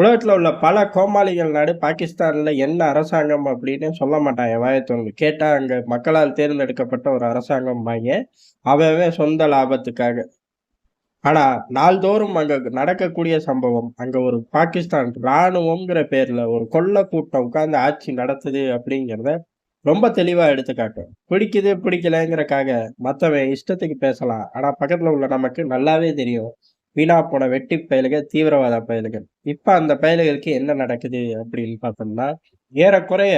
உலகத்துல உள்ள பல கோமாளிகள் நாடு பாகிஸ்தான்ல என்ன அரசாங்கம் அப்படின்னு சொல்ல மாட்டாங்க வாயத்தொறந்து. கேட்டா அங்க மக்களால் தேர்ந்தெடுக்கப்பட்ட ஒரு அரசாங்கம்பாய்ங்க. அவன் சொந்த லாபத்துக்காக. ஆனா நாள்தோறும் அங்க நடக்கக்கூடிய சம்பவம், அங்க ஒரு பாகிஸ்தான் ராணுவம்ங்கிற பேர்ல ஒரு கொள்ள கூட்டம் உட்கார்ந்து ஆட்சி நடத்துது அப்படிங்கிறத ரொம்ப தெளிவா எடுத்து காட்டும். பிடிக்குது பிடிக்கலங்கிறக்காக மத்தவன் இஷ்டத்துக்கு பேசலாம். ஆனா பக்கத்துல உள்ள நமக்கு நல்லாவே தெரியும். வீணா போன வெட்டி பயலுக, தீவிரவாத பயலுகள். இப்ப அந்த பயலுகளுக்கு என்ன நடக்குது அப்படின்னு பார்த்தோம்னா, ஏறக்குறைய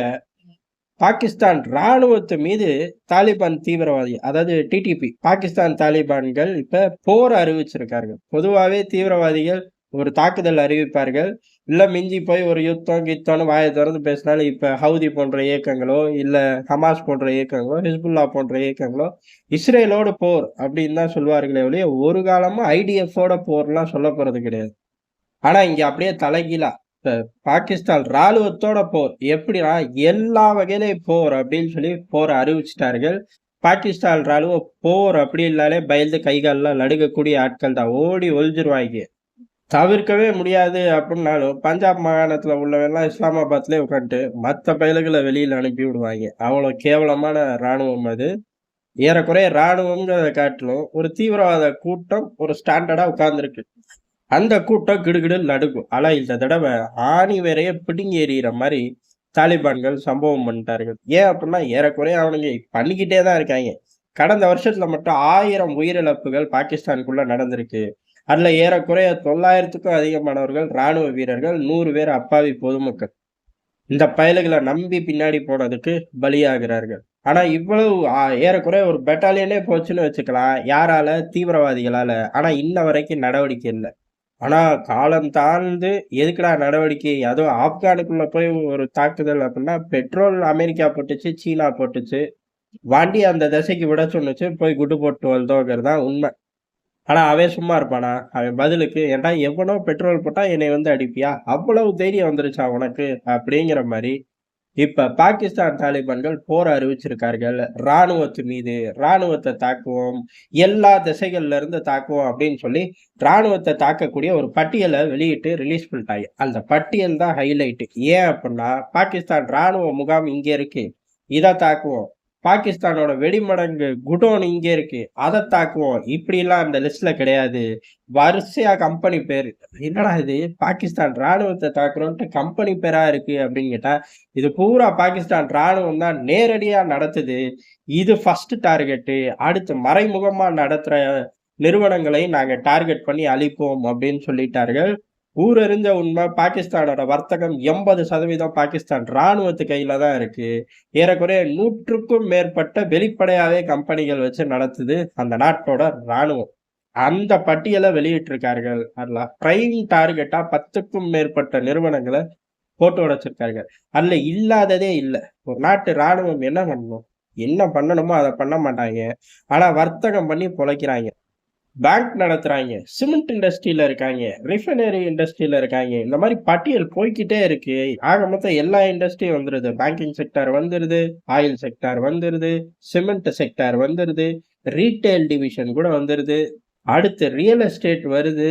பாகிஸ்தான் ராணுவத்து மீது தாலிபான் தீவிரவாதி, அதாவது டிடிபி, பாகிஸ்தான் தாலிபான்கள் இப்ப போர் அறிவிச்சிருக்கார்கள். பொதுவாவே தீவிரவாதிகள் ஒரு தாக்குதல் அறிவிப்பார்கள். இல்ல மிஞ்சி போய் ஒரு யுத்தம், கித்தம்னு வாய தொறந்து பேசினாலும், இப்ப ஹவுதி போன்ற இயக்கங்களோ, இல்ல ஹமாஸ் போன்ற இயக்கங்களோ, ஹிஸ்புல்லா போன்ற இயக்கங்களோ, இஸ்ரேலோடு போர் அப்படின்னு தான் சொல்வார்களே ஒழிய, ஒரு காலமும் ஐடிஎஃப்போட போர்லாம் சொல்லப் போறது கிடையாது. ஆனா இங்க அப்படியே தலைகீழா இப்ப பாகிஸ்தான் ராணுவத்தோட போர். எப்படின்னா எல்லா வகையிலயும் போர் அப்படின்னு சொல்லி போரை அறிவிச்சிட்டார்கள். பாகிஸ்தான் ராணுவம் போர் அப்படின்னாலே பயந்து கை கால்லாம் நடுங்கக்கூடிய ஆட்கள் தான். ஓடி ஒளிஞ்சிருவாங்க. தவிர்க்கவே முடியாது அப்படின்னாலும் பஞ்சாப் மாகாணத்துல உள்ளவெல்லாம் இஸ்லாமாபாத்லயே உட்காந்துட்டு மத்த பயலுகளை வெளியில அனுப்பி விடுவாங்க. அவ்வளவு கேவலமான ராணுவம் அது. ஏறக்குறைய ராணுவம்ங்கிறத காட்டிலும் ஒரு தீவிரவாத கூட்டம் ஒரு ஸ்டாண்டர்டா உட்கார்ந்துருக்கு. அந்த கூட்டம் கிடுகிடுன்னு நடுக்கும். ஆனா இந்த தடவை ஆணி வேறைய பிடுங்கி எறிகிற மாதிரி தாலிபான்கள் சம்பவம் பண்ணிட்டார்கள். ஏன் அப்படின்னா ஏறக்குறைய அவனுங்க பண்ணிக்கிட்டே தான் இருக்காங்க. கடந்த வருஷத்துல மட்டும் 1000 உயிரிழப்புகள் பாகிஸ்தானுக்குள்ள நடந்திருக்கு. அதுல ஏறக்குறைய 900க்கும் அதிகமானவர்கள் ராணுவ வீரர்கள், 100 பேர் அப்பாவி பொதுமக்கள். இந்த பயலுகளை நம்பி பின்னாடி போனதுக்கு பலியாகிறார்கள். ஆனா இவ்வளவு ஏறக்குறைய ஒரு பெட்டாலியனே போச்சுன்னு வச்சுக்கலாம். யாரால? தீவிரவாதிகளால. ஆனா இன்ன வரைக்கும் நடவடிக்கை இல்ல. ஆனா காலம் தாழ்ந்து எதுக்குடா நடவடிக்கை? அதுவும் ஆப்கானுக்குள்ள போய் ஒரு தாக்குதல் அப்படின்னா, பெட்ரோல் அமெரிக்கா போட்டுச்சு, சீனா போட்டுச்சு. வண்டி அந்த திசைக்கு விட சொன்னுச்சு, போய் குண்டு போட்டு வந்தோங்கிறது தான் உண்மை. ஆனா அவன் சும்மா இருப்பானா? அவன் பதிலுக்கு, "ஏன்டா எவனோ பெட்ரோல் போட்டா என்னைய வந்து அடிப்பியா? அவ்வளவு தைரியம் வந்துருச்சா உனக்கு?" அப்படிங்கிற மாரி இப்ப பாகிஸ்தான் தாலிபான்கள் போர் அறிவிச்சிருக்கார்கள். ராணுவத்து மீது, ராணுவத்த தாக்குவோம், எல்லா திசைகள்ல இருந்து தாக்குவோம் அப்படின்னு சொல்லி, ராணுவத்த தாக்கக்கூடிய ஒரு பட்டியல வெளியிட்டு ரிலீஸ் பண்ணிட்டாங்க. அந்த பட்டியல் தான் ஹைலைட். ஏன் அப்படின்னா, பாகிஸ்தான் ராணுவ முகாம் இங்க இருக்கு. இத தாக்குவோம். பாகிஸ்தானோட வெடிமடங்கு குடோன் இங்க இருக்கு. அத தாக்குவோம். இப்படிலாம் அந்த லிஸ்ட்ல கிடையாது. வரிசையா கம்பெனி பேரு. என்னடா இது பாகிஸ்தான் ராணுவத்த தாக்குறோம்ன்ட்டு கம்பெனி பேரா இருக்கு அப்படின்னு கேட்டா, இது பூரா பாகிஸ்தான் ராணுவம் தான் நேரடியா நடத்துது. இது ஃபர்ஸ்ட் டார்கெட்டு. அடுத்து மறைமுகமா நடத்துற நிறுவனங்களை நாங்க டார்கெட் பண்ணி அழிப்போம் அப்படின்னு சொல்லிட்டார்கள். ஊரறிஞ்ச உண்மை பாகிஸ்தானோட வர்த்தகம் 80% பாகிஸ்தான் ராணுவத்து கையில தான் இருக்கு. ஏறக்குறைய 100க்கும் மேற்பட்ட வெளிப்படையாவே கம்பெனிகள் வச்சு நடத்துது அந்த நாட்டோட ராணுவம். அந்த பட்டியலை வெளியிட்டிருக்கார்கள். அதுல பிரைம் டார்கெட்டா 10க்கும் மேற்பட்ட நிறுவனங்கள போட்டு உடைச்சிருக்காங்க. அதுல இல்லாததே இல்ல. ஒரு நாட்டு ராணுவம் என்ன பண்ணணும்? என்ன பண்ணணுமோ அத பண்ண மாட்டாங்க. ஆனா வர்த்தகம் பண்ணி பொழைக்கிறாங்க. பேங்க் நடத்துறாங்க. சிமெண்ட் இண்டஸ்ட்ரியில இருக்காங்க. ரிஃபைனரி இண்டஸ்ட்ரியில இருக்காங்க. இந்த மாரி பட்டியல் போய்க்கிட்டே இருக்கு. ஆக மொத்தம் எல்லா இண்டஸ்ட்ரியும் வந்துருது. பேங்கிங் செக்டார் வந்துருது. ஆயில் செக்டார் வந்துருது. சிமெண்ட் செக்டார் வந்துருது. ரீட்டெயில் டிவிஷன் கூட வந்துருது. அடுத்து ரியல் எஸ்டேட் வருது.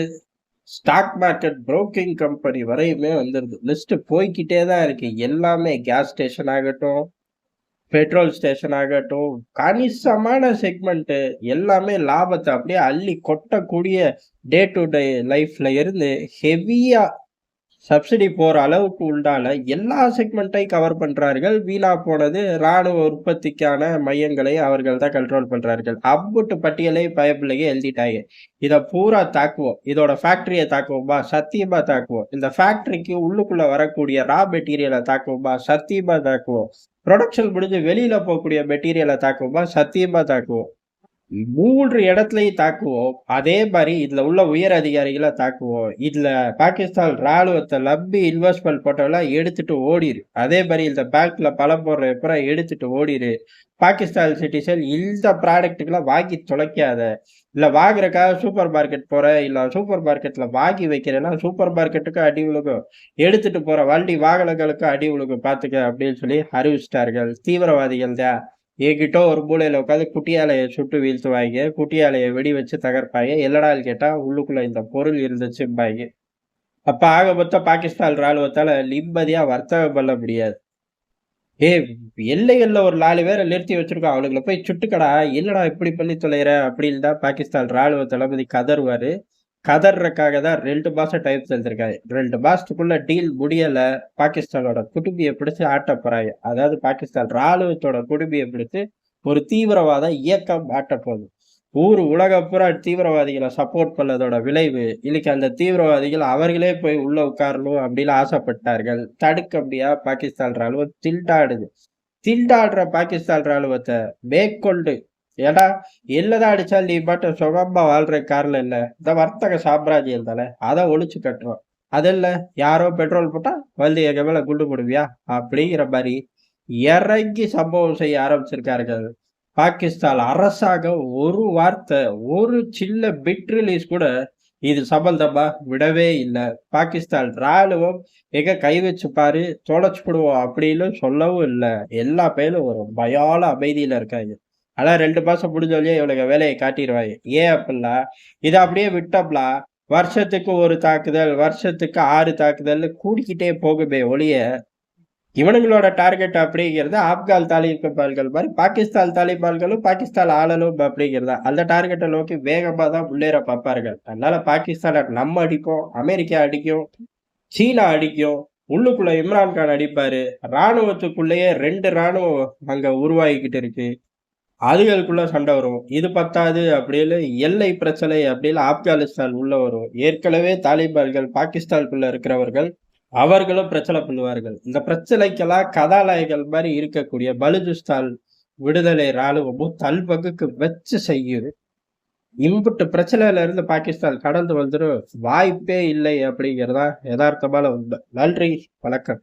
ஸ்டாக் மார்க்கெட் புரோக்கிங் கம்பெனி வரையுமே வந்துருது. லிஸ்ட் போய்க்கிட்டே தான் இருக்கு. எல்லாமே கேஸ் ஸ்டேஷன் ஆகட்டும், பெட்ரோல் ஸ்டேஷன் ஆகட்டும், கணிசமான செக்மெண்ட் எல்லாமே லாபத்தை அப்படியே அள்ளி கொட்டக்கூடிய டே டு டே லைஃப்ல இருந்து ஹெவியா சப்சிடி போற அளவுக்கு உண்டான எல்லா செக்மெண்ட்டையும் கவர் பண்றார்கள். வீணா போனது ராணுவ உற்பத்திக்கான மையங்களை அவர்கள் தான் கண்ட்ரோல் பண்றார்கள். அம்புட்டு பட்டியலை பயப்பிள்ளைங்க எழுதிட்டாங்க. இத பூரா தாக்குவோம். இதோட ஃபேக்டரியை தாக்குவோமா? சத்தியமா தாக்குவோம். இந்த ஃபேக்டரிக்கு உள்ளுக்குள்ள வரக்கூடிய ரா மெட்டீரியலை தாக்குவோமா? சத்தியமா தாக்குவோம். ப்ரொடக்ஷன் முடிஞ்சு வெளியில போகக்கூடிய மெட்டீரியலை தாக்குவோமா? சத்தியமா தாக்குவோம். 3 இடத்துலயும் தாக்குவோம். அதே மாரி இதுல உள்ள உயர் அதிகாரிகள தாக்குவோம். இதுல பாகிஸ்தான் ராணுவத்த நம்பி இன்வெஸ்ட்மென்ட் போட்டவன்லாம் எடுத்துட்டு ஓடிரு. அதே மாரி இந்த பேங்க்ல பணம் போடுறவன் பூரா எடுத்துட்டு ஓடிரு. பாகிஸ்தான் சிட்டிசன் இந்த ப்ராடக்ட்டுக்கெல்லாம் வாங்கி தொலைக்காத. இல்ல வாங்குறதுக்காக சூப்பர் மார்க்கெட் போற, இல்ல சூப்பர் மார்க்கெட்ல வாங்கி வைக்கிறேன்னா, சூப்பர் மார்க்கெட்டுக்கும் அடி விழுகும். எடுத்துட்டு போற வண்டி வாகனங்களுக்கும் அடி விழுகும் பாத்துக்க அப்படின்னு சொல்லி அறிவிச்சிட்டார்கள். தீவிரவாதிகள் தான். என்கிட்ட ஒரு மூலையில உட்காந்து குட்டி யானைய சுட்டு வீழ்த்துவாய்ங்க. குட்டி யானைய வெடி வச்சு தகர்ப்பாய்ங்க. என்னடான்னு கேட்டா, உள்ளுக்குள்ள இந்த பொருள் இருந்துச்சும்பாய்ங்க. அப்ப ஆக மொத்தம் பாகிஸ்தான் ராணுவத்தால நிம்மதியா வர்த்தகம் பண்ண முடியாது. ஏய், எல்லைகள்ல ஒரு 4 பேர நிறுத்தி வச்சிருக்கோம். அவனுங்கள போய் சுட்டுக்கடா! என்னடா இப்படி பண்ணி தொலையிற? அப்படின்னு தான் பாகிஸ்தான் ராணுவ தளபதி கதறுவாரு. கதர்றக்காக தான் 2 மாசம் டைம் தந்திருக்காங்க. 2 மாசத்துக்குள்ள டீல் முடியல. பாகிஸ்தானோட குடுமிய பிடிச்சு ஆட்டப் போறாங்க. அதாவது பாகிஸ்தான் ராணுவத்தோட குடுமிய பிடிச்சு ஒரு தீவிரவாத இயக்கம் ஆட்டப் போகுது. உலகம் பூரா தீவிரவாதிகள சப்போர்ட் பண்ணதோட விளைவு, இன்னைக்கு அந்த தீவிரவாதிகள் அவர்களே போய் உள்ள உட்காரணும் அப்படின்னு ஆசைப்பட்டார்கள். தடுக்க முடியாம பாகிஸ்தான் ராணுவம் திண்டாடுது. திண்டாடுற பாகிஸ்தான் ராணுவத்த மேற்கொண்டு ஏடா என்னதான் அடிச்சாலும் நீ பாட்டுக்கு சுகமா வாழ்ற காரணம் என்ன? இந்த வர்த்தக சாம்ராஜ்யம் தானே! அத ஒழிச்சு கட்டுறோம். அதில்ல யாரோ பெட்ரோல் போட்டா வந்து எங்க மேல குண்டு போடுவியா? அப்படிங்கிற மாரி இறங்கி சம்பவம் செய்ய ஆரம்பிச்சிருக்கார்கள். பாகிஸ்தான் அரசாங்கம் ஒரு வார்த்தை, ஒரு சின்ன பிட் ரிலீஸ் கூட இது சம்பந்தமா விடவே இல்ல. பாகிஸ்தான் ராணுவம் எங்க கை வச்சு பாரு, தொலைச்சுப்புடுவோம் அப்படின்னு சொல்லவும் இல்ல. எல்லா பயலும் ஒரு பயால அமைதியில இருக்காங்க. ஆனா 2 மாசம் முடிஞ்ச வழியா இவனுங்க வேலைய காட்டிருவாங்க. ஏன் அப்புட்ன்னா, இத அப்படியே விட்டோம்னா, வருஷத்துக்கு 1 தாக்குதல், வருஷத்துக்கு 6 தாக்குதல்னு கூடிக்கிட்டே போகுமே ஒழிய, இவனுங்களோட டார்கெட் அப்படிங்கிறது ஆப்கான் தாலிபான்கள் மாரி பாகிஸ்தான் தாலிபான்களும் பாகிஸ்தான் ஆளணும் அப்படிங்கிறதா. அந்த டார்கெட்ட நோக்கி வேகமா தான் முன்னேற பார்ப்பார்கள். அதனால பாகிஸ்தான நம்ம அடிப்போம், அமெரிக்கா அடிக்கும், சீனா அடிக்கும், உள்ளுக்குள்ள இம்ரான் கான் அடிப்பாரு. ராணுவத்துக்குள்ளேயே 2 ராணுவம் அங்க உருவாகிக்கிட்டு இருக்கு. அதுகளுக்குள்ள சண்டை வரும். இது பத்தாது அப்படின்னு எல்லை பிரச்சனை அப்படின்னு ஆப்கானிஸ்தான் உள்ள வரும். ஏற்கனவே தாலிபான்கள் பாகிஸ்தானுக்குள்ள இருக்கிறவர்கள், அவர்களும் பிரச்சனை பண்ணுவார்கள். இந்த பிரச்சனைக்கெல்லாம் கதாநாயகர்கள் மாரி இருக்கக்கூடிய பலுசிஸ்தான் விடுதலை ராணுவமும் தல்பகுக்கு வச்சு செய்யுது. இம்புட்டு பிரச்சனையில இருந்து பாகிஸ்தான் கடந்து வந்துரும் வாய்ப்பே இல்லை அப்படிங்கிறதா எதார்த்தமான உண்மை. நன்றி, வணக்கம்.